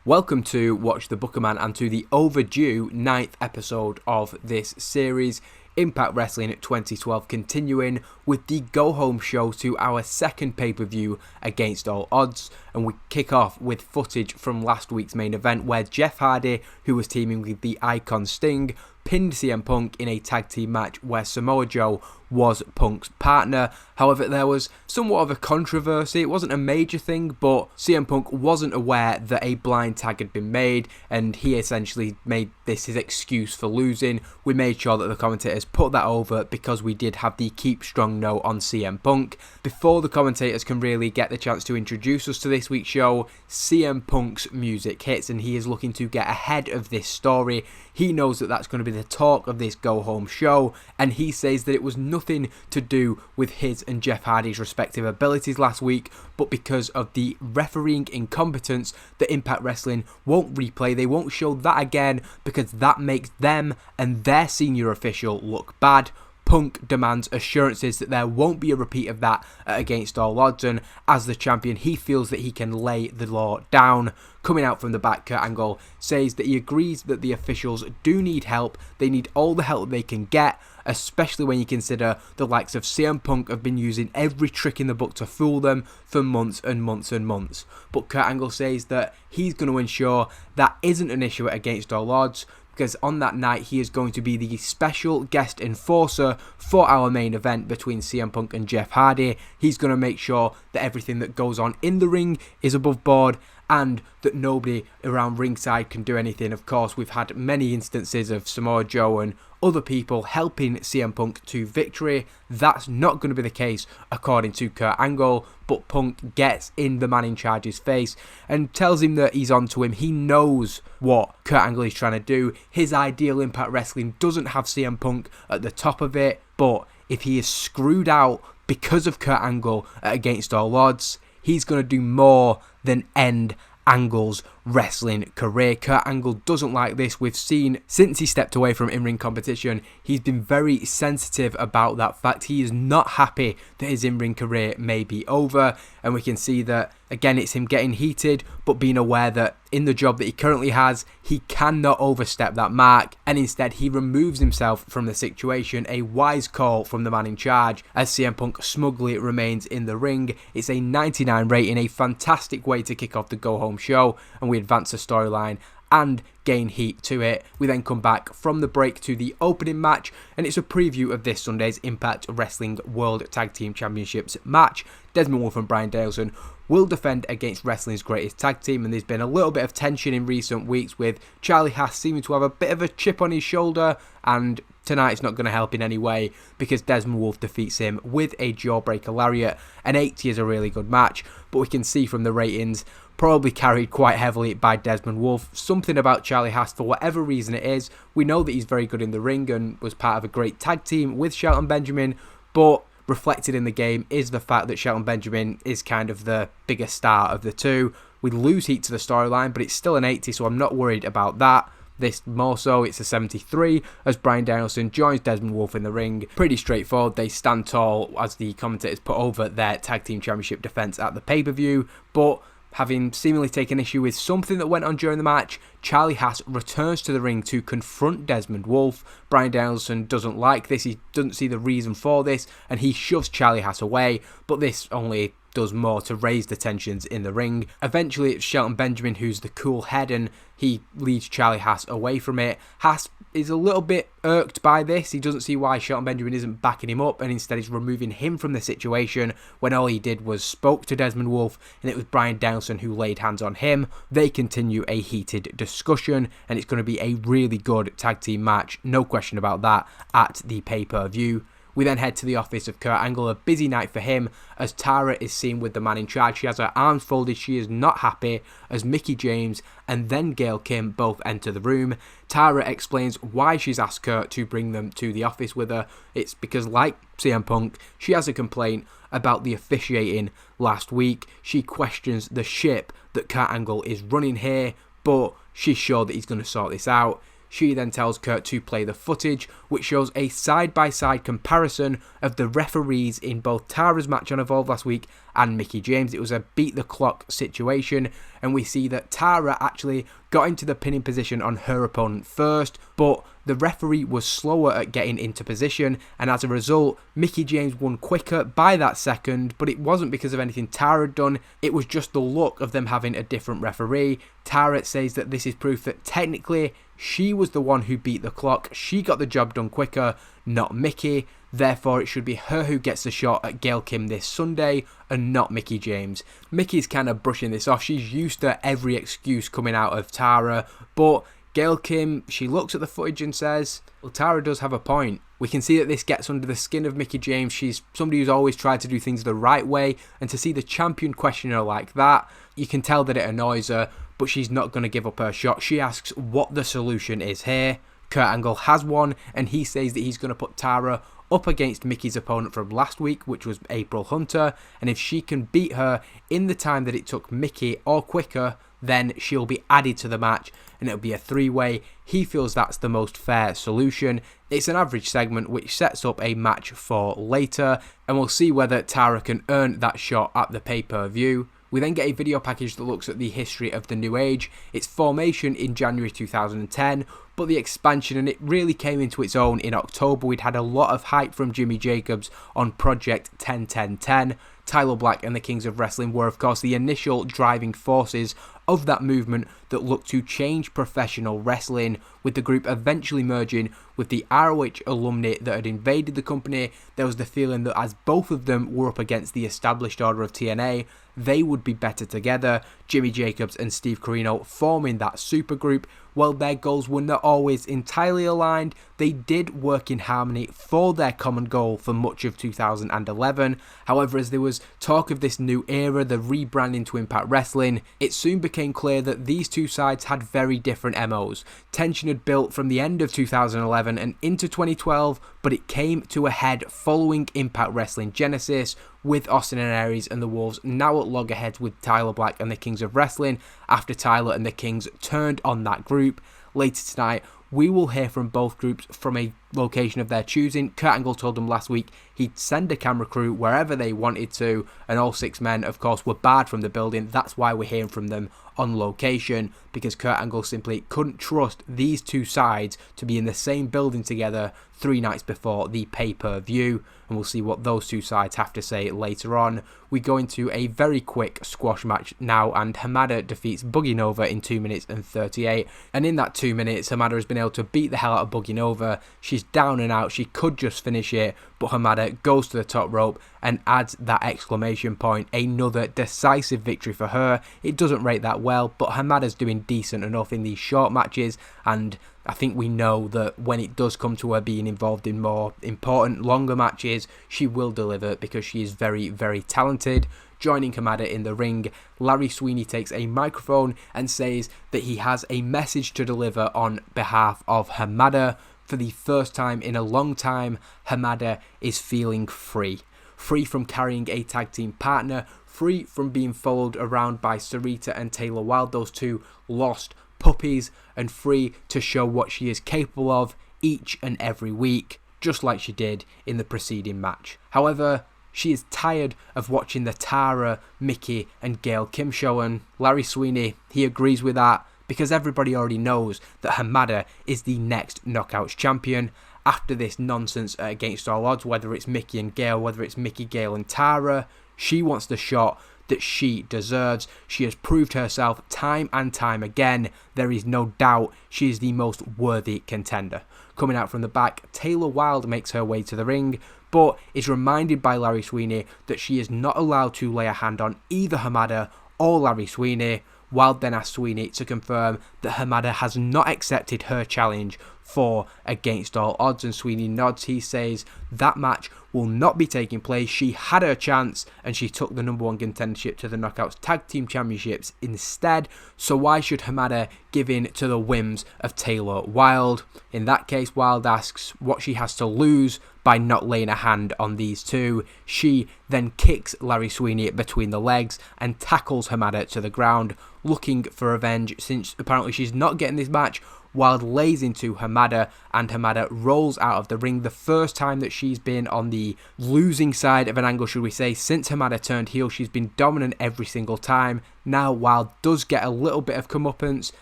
Welcome to Watch the Booker Man and to the overdue 9th episode of this series, Impact Wrestling 2012, continuing with the go-home show to our second pay-per-view Against All Odds. And we kick off with footage from last week's main event where Jeff Hardy, who was teaming with the Icon Sting, pinned CM Punk in a tag team match where Samoa Joe was Punk's partner. However, there was somewhat of a controversy. It wasn't a major thing, but CM Punk wasn't aware that a blind tag had been made, and he essentially made this his excuse for losing. We made sure that the commentators put that over because we did have the keep strong note on CM Punk. Before the commentators can really get the chance to introduce us to this week's show, CM Punk's music hits and he is looking to get ahead of this story. He knows that that's going to be the talk of this go-home show, and he says that it was nothing to do with his and Jeff Hardy's respective abilities last week, but because of the refereeing incompetence that Impact Wrestling won't replay. They won't show that again because that makes them and their senior official look bad. Punk demands assurances that there won't be a repeat of that Against All Odds, and as the champion, he feels that he can lay the law down. Coming out from the back, Kurt Angle says that he agrees that the officials do need help. They need all the help they can get, especially when you consider the likes of CM Punk have been using every trick in the book to fool them for months and months and months. But Kurt Angle says that he's going to ensure that isn't an issue at Against All Odds, because on that night he is going to be the special guest enforcer for our main event between CM Punk and Jeff Hardy. He's going to make sure that everything that goes on in the ring is above board and that nobody around ringside can do anything. Of course, we've had many instances of Samoa Joe and other people helping CM Punk to victory. That's not going to be the case according to Kurt Angle, but Punk gets in the man in charge's face and tells him that he's onto him. He knows what Kurt Angle is trying to do. His ideal Impact Wrestling doesn't have CM Punk at the top of it, but if he is screwed out because of Kurt Angle at Against All Odds, he's going to do more than end Angle's wrestling career. Kurt Angle doesn't like this. We've seen since he stepped away from in-ring competition, he's been very sensitive about that fact. He is not happy that his in-ring career may be over, and we can see that again it's him getting heated but being aware that in the job that he currently has he cannot overstep that mark, and instead he removes himself from the situation. A wise call from the man in charge as CM Punk smugly remains in the ring. It's a 99 rating, a fantastic way to kick off the go-home show, and we advance the storyline and gain heat to it. We then come back from the break to the opening match, and it's a preview of this Sunday's Impact Wrestling World Tag Team Championships match. Desmond Wolfe and Bryan Danielson will defend against wrestling's greatest tag team, and there's been a little bit of tension in recent weeks with Charlie Haas seeming to have a bit of a chip on his shoulder, and tonight's not going to help in any way because Desmond Wolfe defeats him with a jawbreaker lariat. An 80 is a really good match, but we can see from the ratings probably carried quite heavily by Desmond Wolfe. Something about Charlie Haas, for whatever reason it is, we know that he's very good in the ring and was part of a great tag team with Shelton Benjamin, but reflected in the game is the fact that Shelton Benjamin is kind of the bigger star of the two. We lose heat to the storyline, but it's still an 80, so I'm not worried about that. This more so, it's a 73 as Bryan Danielson joins Desmond Wolfe in the ring. Pretty straightforward. They stand tall as the commentators put over their tag team championship defense at the pay-per-view, but having seemingly taken issue with something that went on during the match, Charlie Haas returns to the ring to confront Desmond Wolfe. Bryan Danielson doesn't like this, he doesn't see the reason for this, and he shoves Charlie Haas away, but this only does more to raise the tensions in the ring. Eventually it's Shelton Benjamin who's the cool head, and he leads Charlie Haas away from it. Haas is a little bit irked by this. He doesn't see why Shelton Benjamin isn't backing him up, and instead is removing him from the situation when all he did was spoke to Desmond Wolfe, and it was Bryan Danielson who laid hands on him. They continue a heated discussion, and it's going to be a really good tag team match, no question about that, at the pay-per-view. We then head to the office of Kurt Angle, a busy night for him as Tara is seen with the man in charge. She has her arms folded, she is not happy as Mickie James and then Gail Kim both enter the room. Tara explains why she's asked Kurt to bring them to the office with her. It's because, like CM Punk, she has a complaint about the officiating last week. She questions the ship that Kurt Angle is running here, but she's sure that he's going to sort this out. She then tells Kurt to play the footage, which shows a side-by-side comparison of the referees in both Tara's match on Evolve last week and Mickie James. It was a beat-the-clock situation, and we see that Tara actually got into the pinning position on her opponent first, but the referee was slower at getting into position, and as a result, Mickie James won quicker by that second, but it wasn't because of anything Tara had done, it was just the luck of them having a different referee. Tara says that this is proof that technically she was the one who beat the clock, she got the job done quicker, not Mickie, therefore it should be her who gets the shot at Gail Kim this Sunday and not Mickie James. Mickie's kind of brushing this off, she's used to every excuse coming out of Tara, but Gail Kim, she looks at the footage and says, well, Tara does have a point. We can see that this gets under the skin of Mickie James. She's somebody who's always tried to do things the right way, and to see the champion question her like that, you can tell that it annoys her, but she's not going to give up her shot. She asks what the solution is here. Kurt Angle has one, and he says that he's going to put Tara up against Mickie's opponent from last week, which was April Hunter, and if she can beat her in the time that it took Mickie or quicker, then she'll be added to the match and it'll be a three-way. He feels that's the most fair solution. It's an average segment which sets up a match for later, and we'll see whether Tara can earn that shot at the pay-per-view. We then get a video package that looks at the history of the New Age, its formation in January 2010, but the expansion, and it really came into its own in October. We'd had a lot of hype from Jimmy Jacobs on Project 10-10-10. Tyler Black and the Kings of Wrestling were of course the initial driving forces of that movement that looked to change professional wrestling, with the group eventually merging with the ROH alumni that had invaded the company. There was the feeling that as both of them were up against the established order of TNA, they would be better together. Jimmy Jacobs and Steve Corino forming that supergroup. While their goals were not always entirely aligned, they did work in harmony for their common goal for much of 2011. However, as there was talk of this new era, the rebranding to Impact Wrestling, it soon became clear that these two sides had very different MOs. Tension had built from the end of 2011 and into 2012, but it came to a head following Impact Wrestling Genesis, with Austin and Aries and the Wolves now at loggerheads with Tyler Black and the Kings of Wrestling after Tyler and the Kings turned on that group. Later tonight, we will hear from both groups from a location of their choosing. Kurt Angle told them last week he'd send a camera crew wherever they wanted to, and all 6 men, of course, were barred from the building. That's why we're hearing from them on location, because Kurt Angle simply couldn't trust these two sides to be in the same building together 3 nights before the pay-per-view, and we'll see what those two sides have to say later on. We go into a very quick squash match now, and Hamada defeats Boogie Nova in 2 minutes and 38, and in that 2 minutes, Hamada has been able to beat the hell out of Boogie Nova. She's down and out, she could just finish it, but Hamada goes to the top rope and adds that exclamation point. Another decisive victory for her. It doesn't rate that well, but Hamada's doing decent enough in these short matches, and I think we know that when it does come to her being involved in more important, longer matches, she will deliver because she is very, very talented. Joining Hamada in the ring, Larry Sweeney takes a microphone and says that he has a message to deliver on behalf of Hamada. For the first time in a long time, Hamada is feeling free. Free from carrying a tag team partner, free from being followed around by Sarita and Taylor Wilde, those two lost puppies, and free to show what she is capable of each and every week, just like she did in the preceding match. However, she is tired of watching the Tara, Mickie and Gail Kim show, and Larry Sweeney, he agrees with that, because everybody already knows that Hamada is the next Knockouts champion. After this nonsense Against All Odds, whether it's Mickie and Gail, whether it's Mickie, Gail and Tara, she wants the shot that she deserves. She has proved herself time and time again. There is no doubt she is the most worthy contender. Coming out from the back, Taylor Wilde makes her way to the ring, but is reminded by Larry Sweeney that she is not allowed to lay a hand on either Hamada or Larry Sweeney. Wilde then asks Sweeney to confirm that Hamada has not accepted her challenge for Against All Odds, and Sweeney nods. He says that match will not be taking place. She had her chance and she took the #1 contendership to the Knockouts Tag Team Championships instead, so why should Hamada give in to the whims of Taylor Wilde? In that case, Wilde asks what she has to lose by not laying a hand on these two. She then kicks Larry Sweeney between the legs and tackles Hamada to the ground, looking for revenge since apparently she's not getting this match. Wilde lays into Hamada and Hamada rolls out of the ring. The first time that she's been on the losing side of an angle, should we say, since Hamada turned heel. She's been dominant every single time. Now Wilde does get a little bit of comeuppance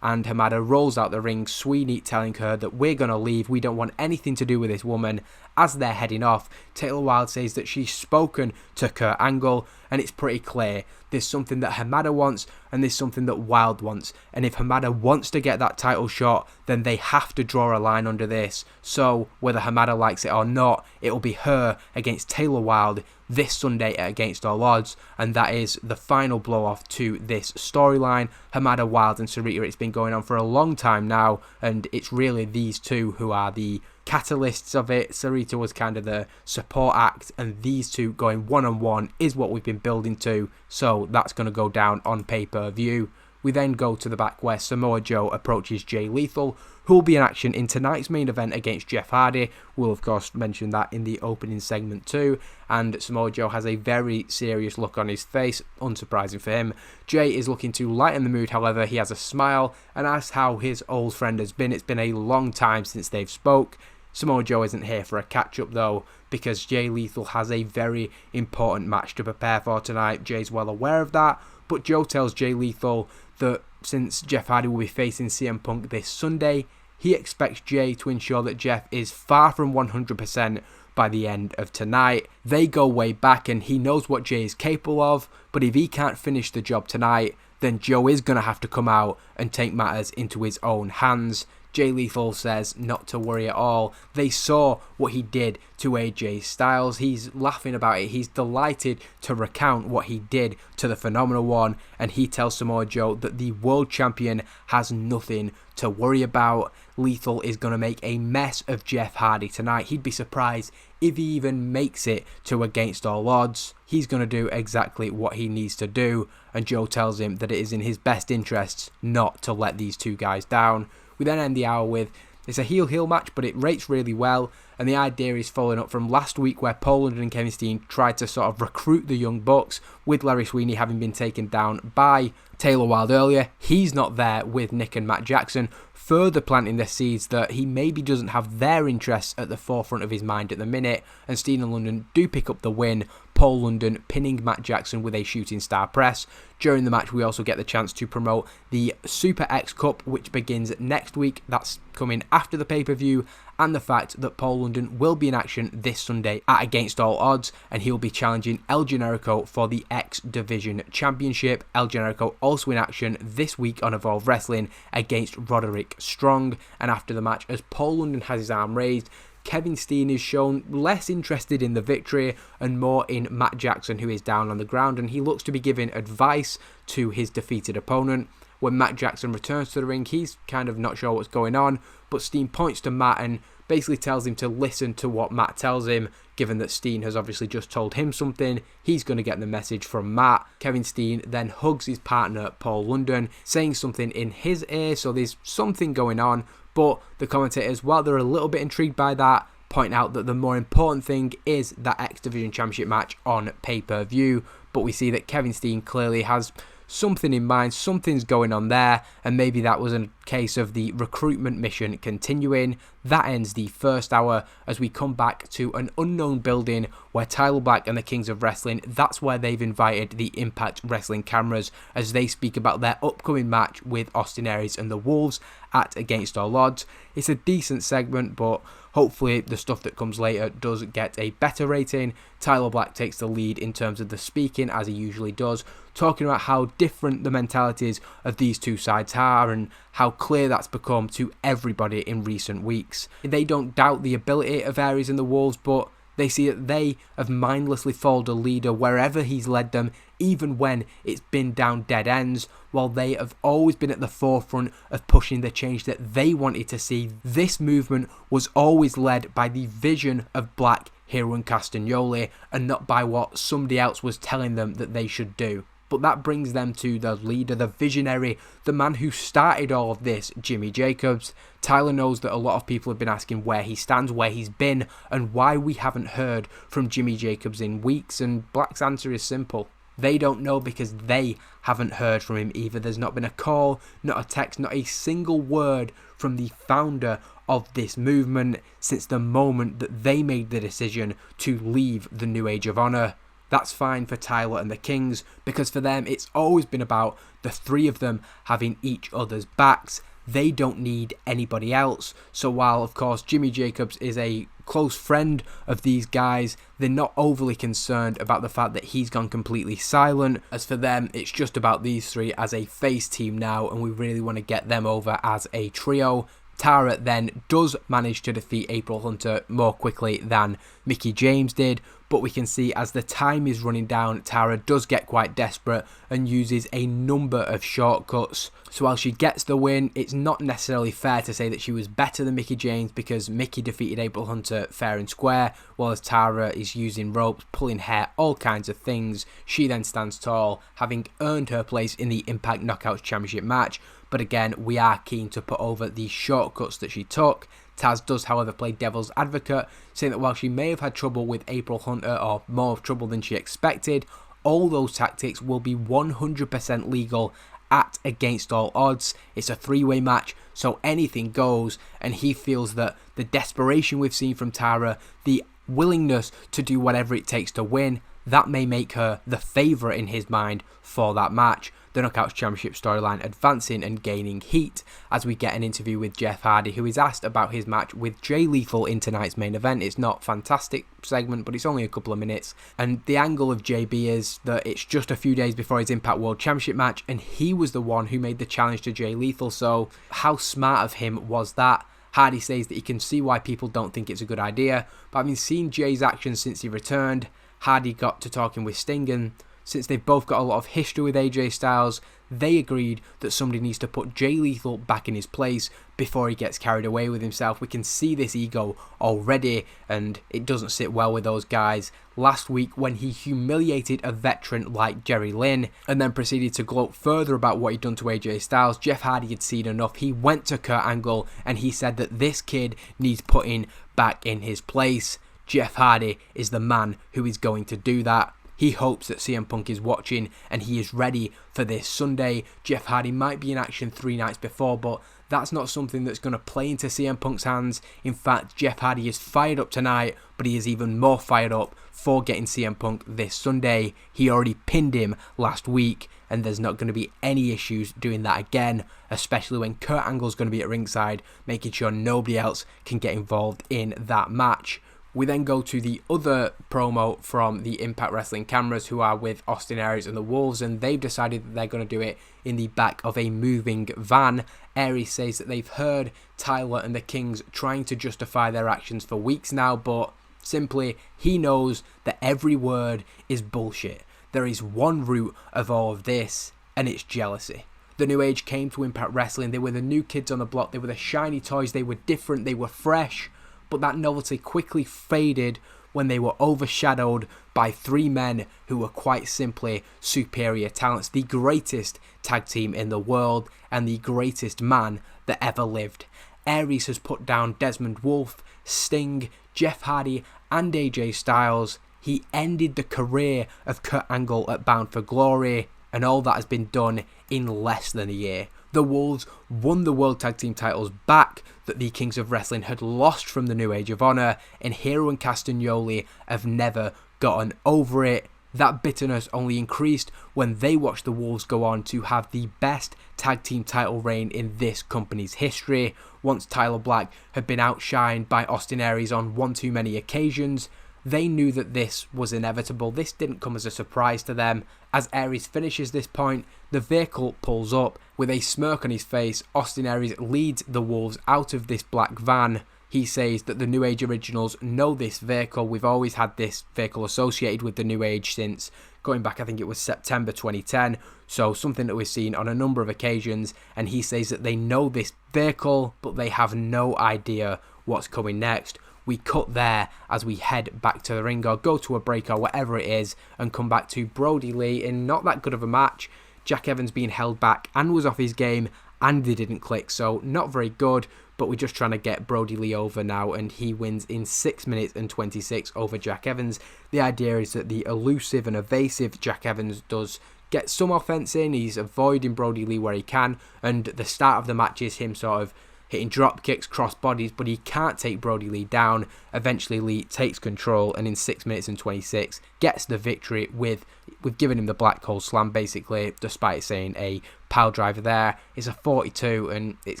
and Hamada rolls out the ring, Sweeney telling her that we're going to leave, we don't want anything to do with this woman. As they're heading off, Taylor Wilde says that she's spoken to Kurt Angle and it's pretty clear there's something that Hamada wants and there's something that Wilde wants, and if Hamada wants to get that title shot then they have to draw a line under this. So whether Hamada likes it or not, it will be her against Taylor Wilde this Sunday at Against All Odds, and that is the final blow off to this storyline. Hamada, Wilde and Sarita, it's been going on for a long time now, and it's really these two who are the catalysts of it. Sarita was kind of the support act, and these two going one-on-one is what we've been building to, so that's going to go down on pay-per-view. We then go to the back where Samoa Joe approaches Jay Lethal, who will be in action in tonight's main event against Jeff Hardy. We'll of course mention that in the opening segment too, and Samoa Joe has a very serious look on his face, unsurprising for him. Jay is looking to lighten the mood, however he has a smile and asks how his old friend has been. It's been a long time since they've spoke. Samoa Joe isn't here for a catch-up though, because Jay Lethal has a very important match to prepare for tonight. Jay's well aware of that, but Joe tells Jay Lethal that since Jeff Hardy will be facing CM Punk this Sunday, he expects Jay to ensure that Jeff is far from 100% by the end of tonight. They go way back and he knows what Jay is capable of, but if he can't finish the job tonight, then Joe is going to have to come out and take matters into his own hands. Jay Lethal says not to worry at all. They saw what he did to AJ Styles. He's laughing about it. He's delighted to recount what he did to the Phenomenal One, and he tells Samoa Joe that the world champion has nothing to worry about. Lethal is going to make a mess of Jeff Hardy tonight. He'd be surprised if he even makes it to Against All Odds. He's going to do exactly what he needs to do, and Joe tells him that it is in his best interests not to let these two guys down. We then end the hour with, it's a heel-heel match, but it rates really well, and the idea is following up from last week where Paul London and Kevin Steen tried to sort of recruit the Young Bucks, with Larry Sweeney having been taken down by Taylor Wilde earlier. He's not there with Nick and Matt Jackson, further planting the seeds that he maybe doesn't have their interests at the forefront of his mind at the minute, and Steen and London do pick up the win, Paul London pinning Matt Jackson with a shooting star press. During the match we also get the chance to promote the Super X Cup, which begins next week. That's coming after the pay-per-view, and the fact that Paul London will be in action this Sunday at Against All Odds, and he'll be challenging El Generico for the X Division Championship. El Generico also in action this week on Evolve Wrestling against Roderick Strong, and after the match, as Paul London has his arm raised, Kevin Steen is shown less interested in the victory and more in Matt Jackson, who is down on the ground, and he looks to be giving advice to his defeated opponent. When Matt Jackson returns to the ring, he's kind of not sure what's going on, but Steen points to Matt and basically tells him to listen to what Matt tells him. Given that Steen has obviously just told him something, he's going to get the message from Matt. Kevin Steen then hugs his partner Paul London, saying something in his ear, so there's something going on, but the commentators, while they're a little bit intrigued by that, point out that the more important thing is that X Division Championship match on pay-per-view. But we see that Kevin Steen clearly has something in mind, something's going on there, and maybe that was a case of the recruitment mission continuing. That ends the first hour as we come back to an unknown building where Tyler Black and the Kings of Wrestling, that's where they've invited the Impact Wrestling cameras as they speak about their upcoming match with Austin Aries and the Wolves at Against All Odds. It's a decent segment, but hopefully the stuff that comes later does get a better rating. Tyler Black takes the lead in terms of the speaking, as he usually does, talking about how different the mentalities of these two sides are and how clear that's become to everybody in recent weeks. They don't doubt the ability of Aries and the Wolves, but they see that they have mindlessly followed a leader wherever he's led them, even when it's been down dead ends, while they have always been at the forefront of pushing the change that they wanted to see. This movement was always led by the vision of Black, Hero and Castagnoli, and not by what somebody else was telling them that they should do. But that brings them to the leader, the visionary, the man who started all of this, Jimmy Jacobs. Tyler knows that a lot of people have been asking where he stands, where he's been, and why we haven't heard from Jimmy Jacobs in weeks, and Black's answer is simple. They don't know because they haven't heard from him either. There's not been a call, not a text, not a single word from the founder of this movement since the moment that they made the decision to leave the New Age of Honor. That's fine for Tyler and the Kings, because for them it's always been about the three of them having each other's backs. They don't need anybody else. So while of course Jimmy Jacobs is a close friend of these guys, they're not overly concerned about the fact that he's gone completely silent. As for them, it's just about these three as a face team now, and we really want to get them over as a trio. Tara then does manage to defeat April Hunter more quickly than Mickie James did, but we can see as the time is running down, Tara does get quite desperate and uses a number of shortcuts. So while she gets the win, it's not necessarily fair to say that she was better than Mickie James, because Mickie defeated April Hunter fair and square, while Tara is using ropes, pulling hair, all kinds of things. She then stands tall, having earned her place in the Impact Knockouts Championship match. But again, we are keen to put over the shortcuts that she took. Taz does, however, play devil's advocate, saying that while she may have had trouble with April Hunter, or more trouble than she expected, all those tactics will be 100% legal at against all odds. It's a three-way match, so anything goes, and he feels that the desperation we've seen from Tara, the willingness to do whatever it takes to win, that may make her the favourite in his mind for that match. The Knockouts Championship storyline advancing and gaining heat as we get an interview with Jeff Hardy, who is asked about his match with Jay Lethal in tonight's main event. It's not a fantastic segment, but it's only a couple of minutes. And the angle of JB is that it's just a few days before his Impact World Championship match, and he was the one who made the challenge to Jay Lethal. So how smart of him was that? Hardy says that he can see why people don't think it's a good idea, but having seen Jay's actions since he returned, Hardy got to talking with Sting, and since they've both got a lot of history with AJ Styles, they agreed that somebody needs to put Jay Lethal back in his place before he gets carried away with himself. We can see this ego already, and it doesn't sit well with those guys. Last week, when he humiliated a veteran like Jerry Lynn and then proceeded to gloat further about what he'd done to AJ Styles, Jeff Hardy had seen enough. He went to Kurt Angle and he said that this kid needs putting back in his place. Jeff Hardy is the man who is going to do that. He hopes that CM Punk is watching and he is ready for this Sunday. Jeff Hardy might be in action 3 nights before, but that's not something that's going to play into CM Punk's hands. In fact, Jeff Hardy is fired up tonight, but he is even more fired up for getting CM Punk this Sunday. He already pinned him last week, and there's not going to be any issues doing that again, especially when Kurt Angle's going to be at ringside, making sure nobody else can get involved in that match. We then go to the other promo from the Impact Wrestling cameras, who are with Austin Aries and the Wolves, and they've decided that they're going to do it in the back of a moving van. Aries says that they've heard Tyler and the Kings trying to justify their actions for weeks now, but simply he knows that every word is bullshit. There is one root of all of this, and it's jealousy. The New Age came to Impact Wrestling. They were the new kids on the block. They were the shiny toys. They were different. They were fresh. But that novelty quickly faded when they were overshadowed by 3 men who were quite simply superior talents, the greatest tag team in the world and the greatest man that ever lived. Aries has put down Desmond Wolfe, Sting, Jeff Hardy and AJ Styles. He ended the career of Kurt Angle at Bound for Glory, and all that has been done in less than a year. The Wolves won the World Tag Team titles back that the Kings of Wrestling had lost from the New Age of Honor, and Hero and Castagnoli have never gotten over it. That bitterness only increased when they watched the Wolves go on to have the best tag team title reign in this company's history. Once Tyler Black had been outshined by Austin Aries on one too many occasions, they knew that this was inevitable. This didn't come as a surprise to them. As Aries finishes this point, the vehicle pulls up. With a smirk on his face, Austin Aries leads the Wolves out of this black van. He says that the New Age originals know this vehicle. We've always had this vehicle associated with the New Age since going back, I think it was September 2010. So something that we've seen on a number of occasions. And he says that they know this vehicle, but they have no idea what's coming next. We cut there as we head back to the ring or go to a break or whatever it is and come back to Brody Lee in not that good of a match. Jack Evans being held back and was off his game and they didn't click, so not very good, but we're just trying to get Brody Lee over now, and he wins in 6 minutes and 26 over Jack Evans. The idea is that the elusive and evasive Jack Evans does get some offense in. He's avoiding Brody Lee where he can, and the start of the match is him sort of hitting drop kicks, cross bodies, but he can't take Brody Lee down. Eventually Lee takes control and in 6 minutes and 26 gets the victory with, we've given him the black hole slam basically, despite saying a pile driver there. It's a 42 and it's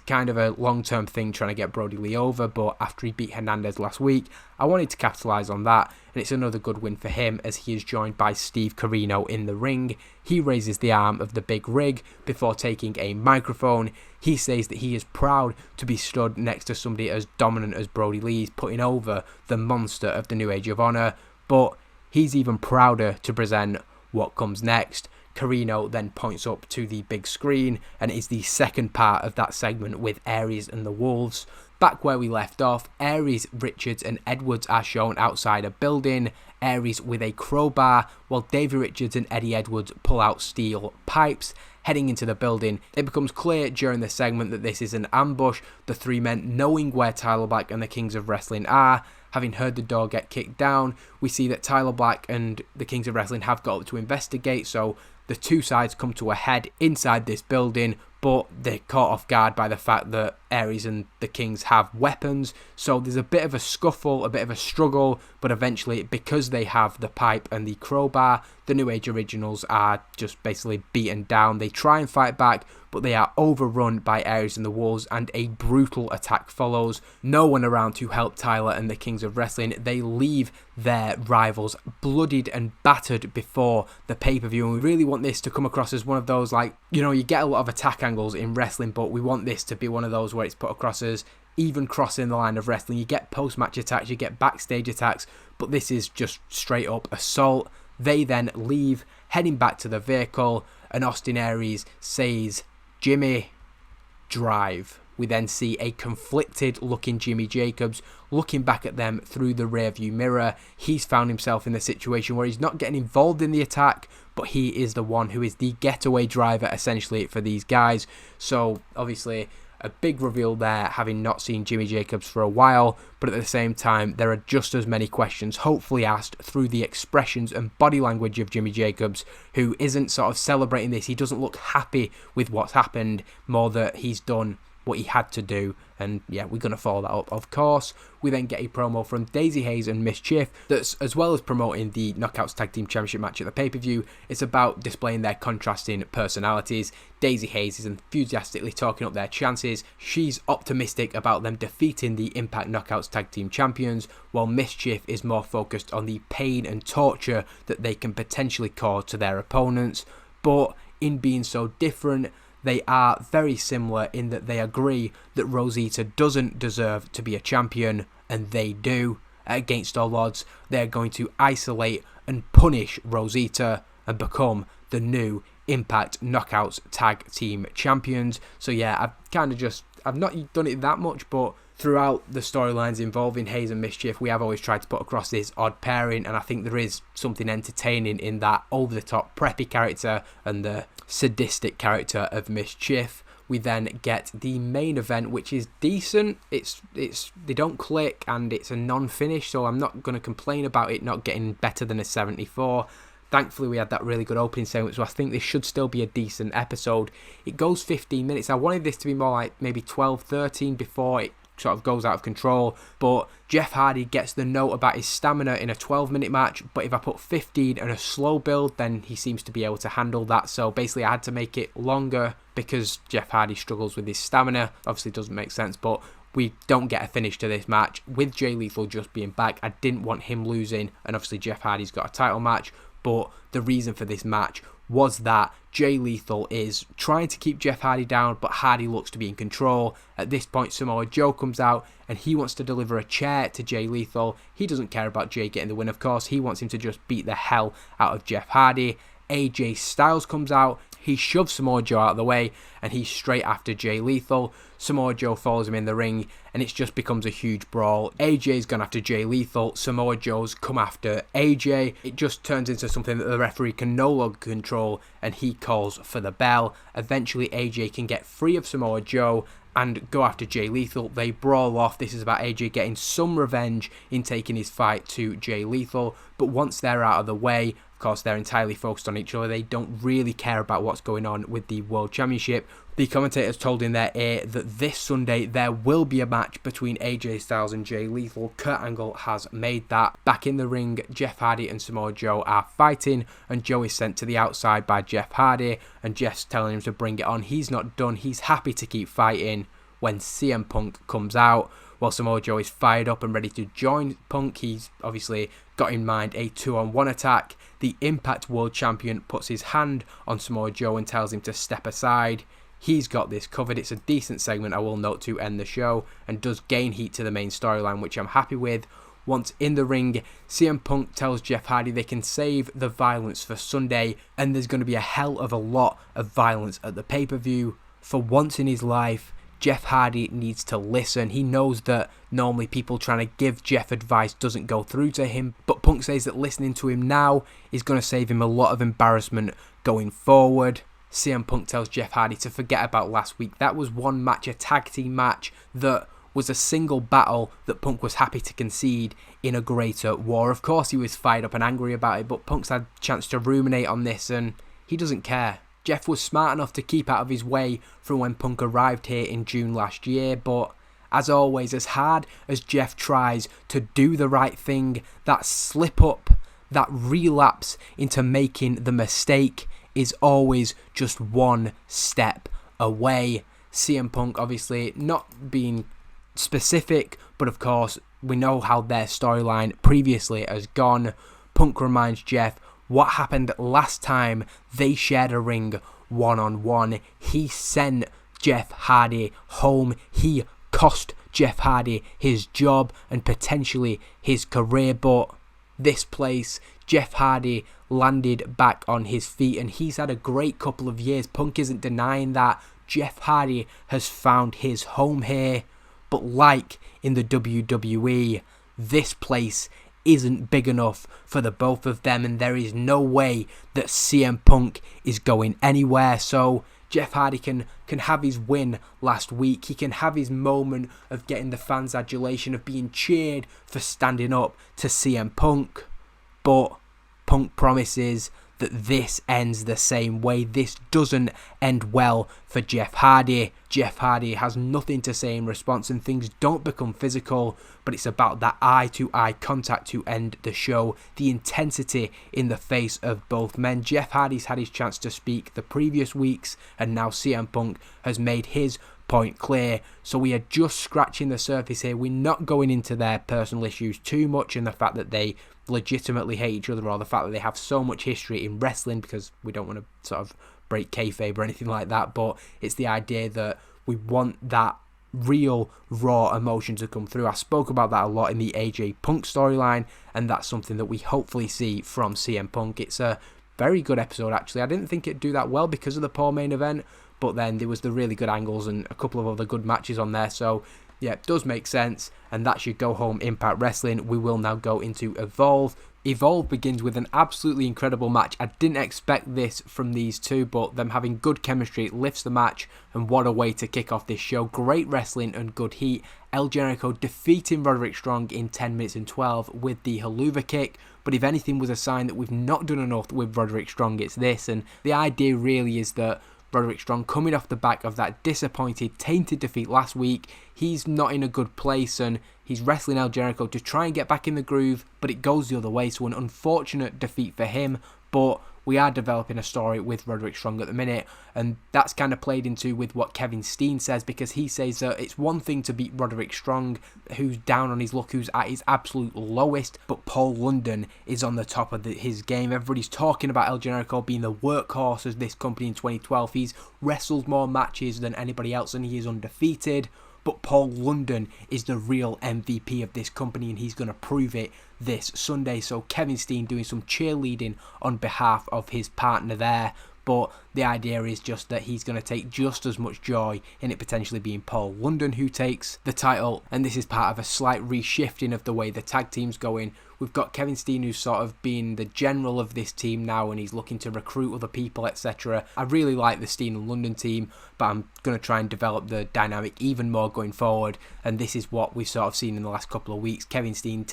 kind of a long-term thing trying to get Brody Lee over, but after he beat Hernandez last week, I wanted to capitalise on that, and it's another good win for him as he is joined by Steve Corino in the ring. He raises the arm of the big rig before taking a microphone. He says that he is proud to be stood next to somebody as dominant as Brody Lee. He's putting over the monster of the New Age of Honor, but he's even prouder to present what comes next. Corino then points up to the big screen, and it is the second part of that segment with Aries and the Wolves. Back where we left off, Aries, Richards and Edwards are shown outside a building, Aries with a crowbar, while Davey Richards and Eddie Edwards pull out steel pipes. Heading into the building, it becomes clear during the segment that this is an ambush, the three men knowing where Tyler Black and the Kings of Wrestling are. Having heard the door get kicked down, we see that Tyler Black and the Kings of Wrestling have got up to investigate, so the two sides come to a head inside this building, but they're caught off guard by the fact that Aries and the Kings have weapons, so there's a bit of a scuffle, a bit of a struggle, but eventually, because they have the pipe and the crowbar, the New Age Originals are just basically beaten down. They try and fight back, but they are overrun by Aries and the Wolves, and a brutal attack follows. No one around to help Tyler and the Kings of Wrestling. They leave their rivals bloodied and battered before the pay-per-view, and we really want this to come across as one of those, like, you know, you get a lot of attack angles in wrestling, but we want this to be one of those where it's put across as even crossing the line of wrestling. You get post-match attacks, you get backstage attacks, but this is just straight up assault. They then leave, heading back to the vehicle, and Austin Aries says, "Jimmy, drive." We then see a conflicted looking Jimmy Jacobs looking back at them through the rearview mirror. He's found himself in the situation where he's not getting involved in the attack, but he is the one who is the getaway driver essentially for these guys. So obviously a big reveal there, having not seen Jimmy Jacobs for a while, but at the same time there are just as many questions hopefully asked through the expressions and body language of Jimmy Jacobs, who isn't sort of celebrating this. He doesn't look happy with what's happened, more that he's done what he had to do, and yeah, we're going to follow that up, of course. We then get a promo from Daisy Hayes and Mischief that's, as well as promoting the Knockouts Tag Team Championship match at the pay-per-view, it's about displaying their contrasting personalities. Daisy Hayes is enthusiastically talking up their chances. She's optimistic about them defeating the Impact Knockouts Tag Team Champions, while Mischief is more focused on the pain and torture that they can potentially cause to their opponents. But in being so different, they are very similar in that they agree that Rosita doesn't deserve to be a champion, and they do. Against all odds, they're going to isolate and punish Rosita and become the new Impact Knockouts Tag Team Champions. So yeah, I've not done it that much, but throughout the storylines involving Hayes and Mischief, we have always tried to put across this odd pairing, and I think there is something entertaining in that over-the-top preppy character and the sadistic character of Mischief. We then get the main event, which is decent. It's they don't click, and it's a non-finish, so I'm not going to complain about it not getting better than a 74. Thankfully, we had that really good opening segment, so I think this should still be a decent episode. It goes 15 minutes. I wanted this to be more like maybe 12, 13 before it sort of goes out of control, but Jeff Hardy gets the note about his stamina in a 12-minute match, but if I put 15 and a slow build, then he seems to be able to handle that. So basically I had to make it longer because Jeff Hardy struggles with his stamina. Obviously it doesn't make sense, but we don't get a finish to this match. With Jay Lethal just being back, I didn't want him losing, and obviously Jeff Hardy's got a title match, but the reason for this match was that Jay Lethal is trying to keep Jeff Hardy down, but Hardy looks to be in control. At this point, Samoa Joe comes out and he wants to deliver a chair to Jay Lethal. He doesn't care about Jay getting the win, of course. He wants him to just beat the hell out of Jeff Hardy. AJ Styles comes out. He shoves Samoa Joe out of the way, and he's straight after Jay Lethal. Samoa Joe follows him in the ring, and it just becomes a huge brawl. AJ's gone after Jay Lethal. Samoa Joe's come after AJ. It just turns into something that the referee can no longer control, and he calls for the bell. Eventually, AJ can get free of Samoa Joe and go after Jay Lethal. They brawl off. This is about AJ getting some revenge in taking his fight to Jay Lethal, but once they're out of the way, of course, they're entirely focused on each other. They don't really care about what's going on with the World Championship. The commentators told in their ear that this Sunday there will be a match between AJ Styles and Jay Lethal. Kurt Angle has made that. Back in the ring, Jeff Hardy and Samoa Joe are fighting, and Joe is sent to the outside by Jeff Hardy, and Jeff's telling him to bring it on. He's not done. He's happy to keep fighting when CM Punk comes out. While Samoa Joe is fired up and ready to join Punk, he's obviously got in mind a 2-on-1 attack. The Impact World Champion puts his hand on Samoa Joe and tells him to step aside. He's got this covered. It's a decent segment, I will note, to end the show, and does gain heat to the main storyline, which I'm happy with. Once in the ring, CM Punk tells Jeff Hardy they can save the violence for Sunday, and there's going to be a hell of a lot of violence at the pay-per-view. For once in his life, Jeff Hardy needs to listen. He knows that normally people trying to give Jeff advice doesn't go through to him, but Punk says that listening to him now is going to save him a lot of embarrassment going forward. CM Punk tells Jeff Hardy to forget about last week. That was one match, a tag team match, that was a single battle that Punk was happy to concede in a greater war. Of course he was fired up and angry about it, but Punk's had a chance to ruminate on this and he doesn't care. Jeff was smart enough to keep out of his way from when Punk arrived here in June last year, but as always, as hard as Jeff tries to do the right thing, that slip up, that relapse into making the mistake is always just one step away. CM Punk obviously not being specific, but of course we know how their storyline previously has gone. Punk reminds Jeff what happened last time they shared a ring one-on-one. He sent Jeff Hardy home. He cost Jeff Hardy his job and potentially his career, but this place, Jeff Hardy landed back on his feet and he's had a great couple of years. Punk isn't denying that. Jeff Hardy has found his home here, but like in the WWE, this place isn't big enough for the both of them, and there is no way that CM Punk is going anywhere. So Jeff Hardy can have his win last week. He can have his moment of getting the fans' adulation, of being cheered for standing up to CM Punk. But Punk promises that this ends the same way. This doesn't end well for Jeff Hardy. Jeff Hardy has nothing to say in response and things don't become physical, but it's about that eye-to-eye contact to end the show. The intensity in the face of both men. Jeff Hardy's had his chance to speak the previous weeks, and now CM Punk has made his point clear. So we are just scratching the surface here. We're not going into their personal issues too much and the fact that they legitimately hate each other, or the fact that they have so much history in wrestling, because we don't want to sort of break kayfabe or anything like that, but it's the idea that we want that real raw emotion to come through. I spoke about that a lot in the AJ Punk storyline, and that's something that we hopefully see from CM Punk. It's a very good episode actually. I didn't think it'd do that well because of the poor main event, but then there was the really good angles and a couple of other good matches on there, so yeah, it does make sense, and that's your Go Home Impact Wrestling. We will now go into Evolve. Evolve begins with an absolutely incredible match. I didn't expect this from these two, but them having good chemistry lifts the match, and what a way to kick off this show. Great wrestling and good heat. El Jericho defeating Roderick Strong in 10 minutes and 12 with the Helluva Kick, but if anything was a sign that we've not done enough with Roderick Strong, it's this, and the idea really is that Roderick Strong, coming off the back of that disappointed, tainted defeat last week, he's not in a good place and he's wrestling El Jericho to try and get back in the groove, but it goes the other way, so an unfortunate defeat for him, but we are developing a story with Roderick Strong at the minute, and that's kind of played into with what Kevin Steen says, because he says that it's one thing to beat Roderick Strong, who's down on his luck, who's at his absolute lowest, but Paul London is on the top of his game. Everybody's talking about El Jericho being the workhorse of this company in 2012. He's wrestled more matches than anybody else, and he is undefeated. But Paul London is the real MVP of this company, and he's going to prove it this Sunday. So Kevin Steen doing some cheerleading on behalf of his partner there. But the idea is just that he's going to take just as much joy in it potentially being Paul London who takes the title. And this is part of a slight reshifting of the way the tag team's going. We've got Kevin Steen who's sort of been the general of this team now, and he's looking to recruit other people, etc. I really like the Steen and London team, but I'm going to try and develop the dynamic even more going forward. And this is what we've sort of seen in the last couple of weeks. Kevin Steen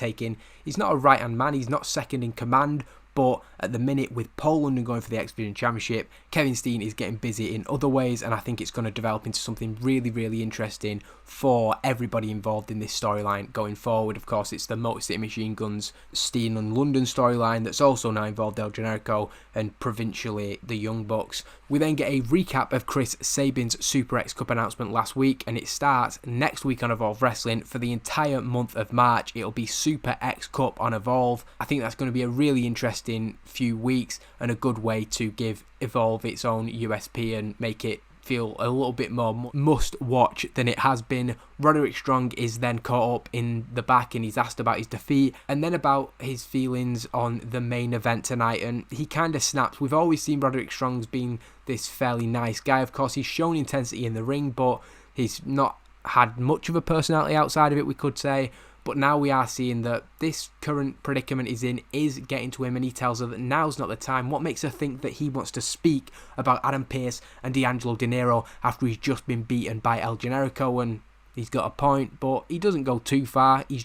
he's not a right-hand man, he's not second in command, But at the minute, with Paul London going for the X Division Championship, Kevin Steen is getting busy in other ways, and I think it's going to develop into something really, really interesting for everybody involved in this storyline going forward. Of course, it's the Motor City Machine Guns Steen and London storyline that's also now involved El Generico and provincially the Young Bucks. We then get a recap of Chris Sabin's Super X Cup announcement last week, and it starts next week on Evolve Wrestling for the entire month of March. It'll be Super X Cup on Evolve. I think that's going to be a really interesting few weeks and a good way to give Evolve its own USP and make it feel a little bit more must watch than it has been. Roderick Strong is then caught up in the back and he's asked about his defeat and then about his feelings on the main event tonight, and he kind of snaps. We've always seen Roderick Strong's being this fairly nice guy. Of course, he's shown intensity in the ring, but he's not had much of a personality outside of it, we could say. But now we are seeing that this current predicament he's in is getting to him, and he tells her that now's not the time. What makes her think that he wants to speak about Adam Pearce and D'Angelo Dinero after he's just been beaten by El Generico? And he's got a point, but he doesn't go too far. He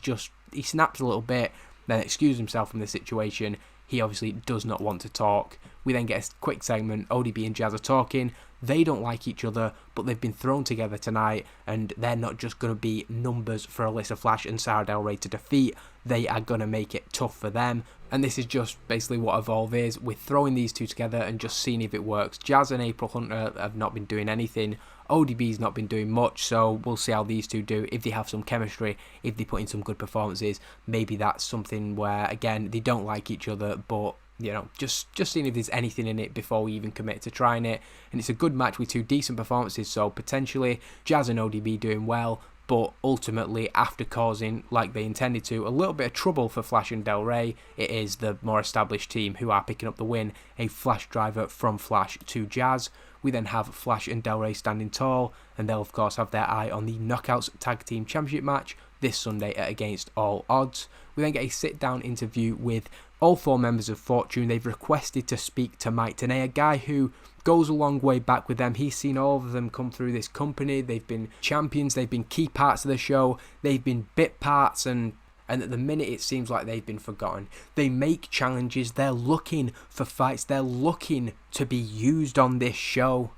snaps a little bit, then excuses himself from the situation. He obviously does not want to talk. We then get a quick segment. ODB and Jazz are talking. They don't like each other, but they've been thrown together tonight, and they're not just going to be numbers for Alyssa Flash and Sarah Del Rey to defeat. They are going to make it tough for them, and this is just basically what Evolve is. We're throwing these two together and just seeing if it works. Jazz and April Hunter have not been doing anything. ODB's not been doing much, so we'll see how these two do. If they have some chemistry, if they put in some good performances, maybe that's something where, again, they don't like each other, but you know, just seeing if there's anything in it before we even commit to trying it. And it's a good match with two decent performances, so potentially Jazz and ODB doing well, but ultimately, after causing, like they intended to, a little bit of trouble for Flash and Del Rey, it is the more established team who are picking up the win. A Flash driver from Flash to Jazz. We then have Flash and Del Rey standing tall, and they'll of course have their eye on the Knockouts Tag Team Championship match this Sunday at Against All Odds. We then get a sit-down interview with all four members of Fortune. They've requested to speak to Mike Tenay, a guy who goes a long way back with them. He's seen all of them come through this company. They've been champions. They've been key parts of the show. They've been bit parts, and at the minute it seems like they've been forgotten. They make challenges. They're looking for fights. They're looking to be used on this show,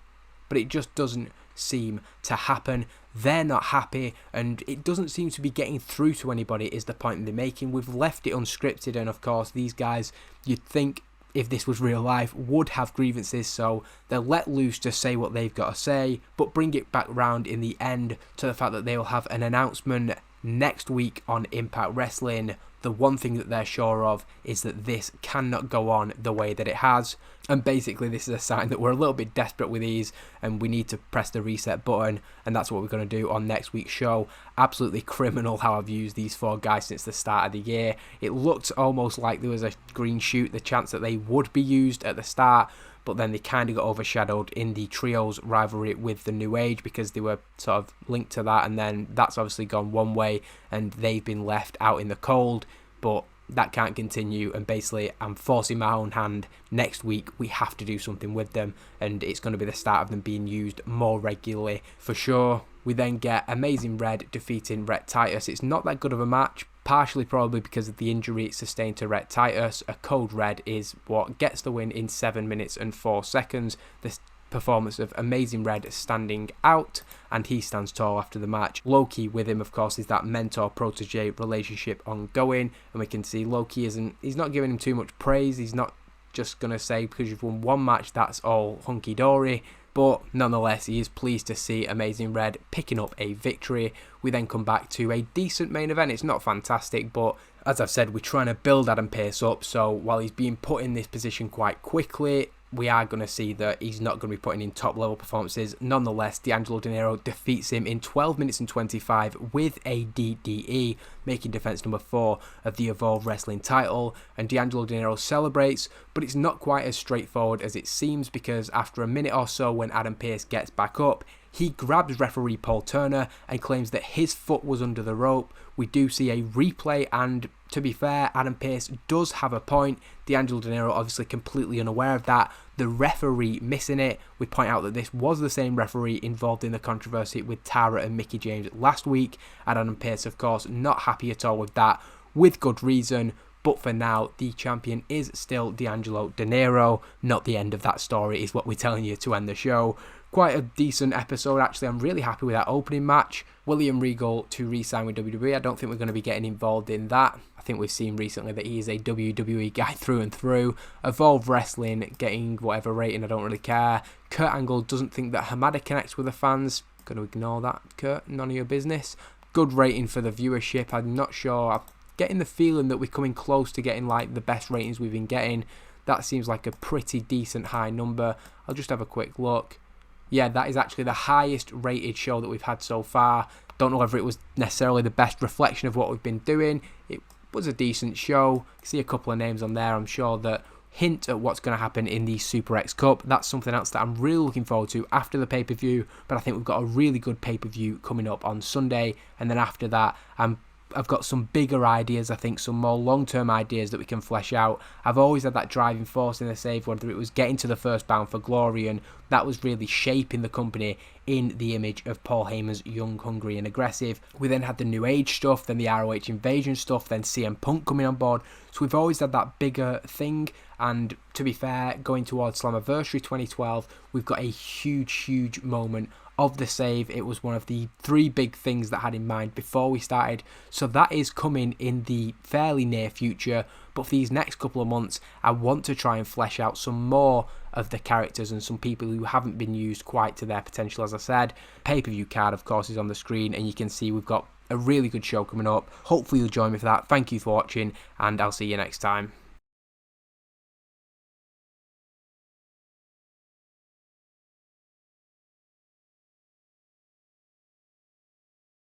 but it just doesn't seem to happen. They're not happy, and it doesn't seem to be getting through to anybody, is the point they're making. We've left it unscripted, and of course these guys, you'd think if this was real life, would have grievances, so they're let loose to say what they've got to say, but bring it back round in the end to the fact that they will have an announcement next week on Impact Wrestling. The one thing that they're sure of is that this cannot go on the way that it has, and basically this is a sign that we're a little bit desperate with these and we need to press the reset button, and that's what we're going to do on next week's show. Absolutely criminal how I've used these four guys since the start of the year. It looked almost like there was a green shoot, the chance that they would be used at the start, but then they kind of got overshadowed in the trios rivalry with the New Age because they were sort of linked to that, and then that's obviously gone one way and they've been left out in the cold. But that can't continue, and basically I'm forcing my own hand. Next week we have to do something with them, and it's going to be the start of them being used more regularly for sure. We then get Amazing Red defeating Rhett Titus. It's not that good of a match, partially probably because of the injury sustained to Rhett Titus. A Code Red is what gets the win in 7 minutes and 4 seconds. This performance of Amazing Red standing out, and he stands tall after the match. Loki with him, of course, is that mentor-protege relationship ongoing, and we can see Loki he's not giving him too much praise. He's not just going to say because you've won one match that's all hunky-dory, but nonetheless he is pleased to see Amazing Red picking up a victory. We then come back to a decent main event. It's not fantastic, but as I've said, we're trying to build Adam Pearce up, so while he's being put in this position quite quickly, we are going to see that he's not going to be putting in top level performances. Nonetheless, D'Angelo Dinero defeats him in 12 minutes and 25 with a DDE, making defense number 4 of the Evolve Wrestling title, and D'Angelo Dinero celebrates, but it's not quite as straightforward as it seems, because after a minute or so when Adam Pearce gets back up, he grabs referee Paul Turner and claims that his foot was under the rope. We do see a replay, and to be fair, Adam Pearce does have a point. D'Angelo Dinero obviously completely unaware of that. The referee missing it. We point out that this was the same referee involved in the controversy with Tara and Mickie James last week, and Adam Pearce, of course, not happy at all with that, with good reason. But for now, the champion is still D'Angelo De Niro. Not the end of that story is what we're telling you to end the show. Quite a decent episode, actually. I'm really happy with that opening match. William Regal to re-sign with WWE. I don't think we're going to be getting involved in that. I think we've seen recently that he is a WWE guy through and through. Evolve Wrestling, getting whatever rating, I don't really care. Kurt Angle doesn't think that Hamada connects with the fans. Going to ignore that, Kurt. None of your business. Good rating for the viewership. I'm not sure. I'm getting the feeling that we're coming close to getting like the best ratings we've been getting. That seems like a pretty decent high number. I'll just have a quick look. Yeah, that is actually the highest rated show that we've had so far. Don't know whether it was necessarily the best reflection of what we've been doing. It was a decent show. See a couple of names on there. I'm sure that hint at what's going to happen in the Super X Cup. That's something else that I'm really looking forward to after the pay-per-view. But I think we've got a really good pay-per-view coming up on Sunday. And then after that, I've got some bigger ideas, I think, some more long-term ideas that we can flesh out. I've always had that driving force in the save, whether it was getting to the first Bound for Glory, and that was really shaping the company in the image of Paul Heyman's young, hungry and aggressive. We then had the New Age stuff, then the ROH Invasion stuff, then CM Punk coming on board. So we've always had that bigger thing, and to be fair, going towards Slammiversary 2012, we've got a huge moment of the save. It was one of the 3 big things that I had in mind before we started, so that is coming in the fairly near future. But for these next couple of months, I want to try and flesh out some more of the characters and some people who haven't been used quite to their potential. As I said, pay-per-view card of course is on the screen, and you can see we've got a really good show coming up. Hopefully you'll join me for that. Thank you for watching, and I'll see you next time.